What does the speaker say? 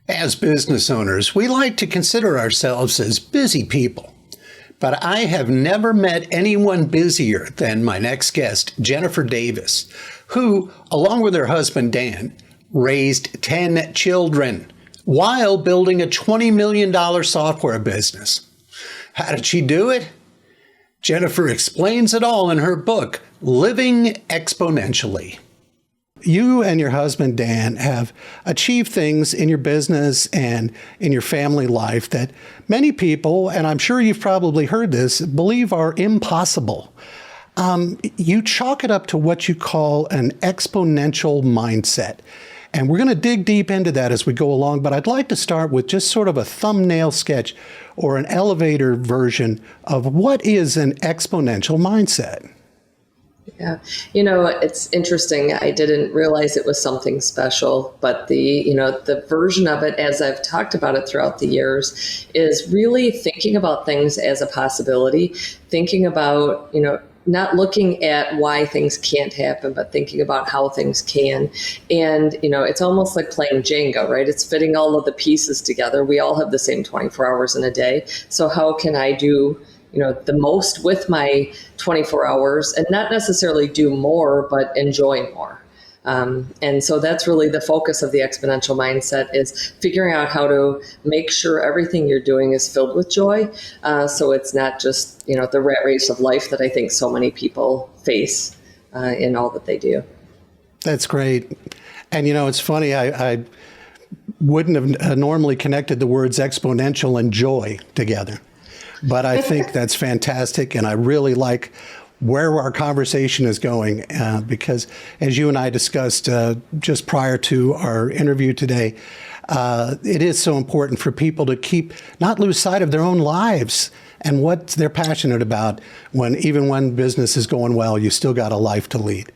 As business owners, we like to consider ourselves as busy people. But I have never met anyone busier than my next guest, Jennifer Davis, who, along with her husband Dan, raised 10 children while building a $20 million software business. How did she do it? Jennifer explains it all in her book, Living Exponentially. You and your husband, Dan, have achieved things in your business and in your family life that many people, and I'm sure you've probably heard this, believe are impossible. You chalk it up to what you call an exponential mindset. And we're going to dig deep into that as we go along, but I'd like to start with just sort of a thumbnail sketch or an elevator version of what is an exponential mindset. Yeah. It's interesting. I didn't realize it was something special, but the version of it, as I've talked about it throughout the years, is really thinking about things as a possibility, thinking about, not looking at why things can't happen, but thinking about how things can. And, it's almost like playing Jenga, right? It's fitting all of the pieces together. We all have the same 24 hours in a day. So how can I do the most with my 24 hours and not necessarily do more, but enjoy more. And so that's really the focus of the exponential mindset, is figuring out how to make sure everything you're doing is filled with joy. So it's not just, the rat race of life that I think so many people face in all that they do. That's great. And, it's funny, I wouldn't have normally connected the words exponential and joy together. But I think that's fantastic, and I really like where our conversation is going because, as you and I discussed just prior to our interview today, it is so important for people to not lose sight of their own lives and what they're passionate about. Even when business is going well, you still got a life to lead.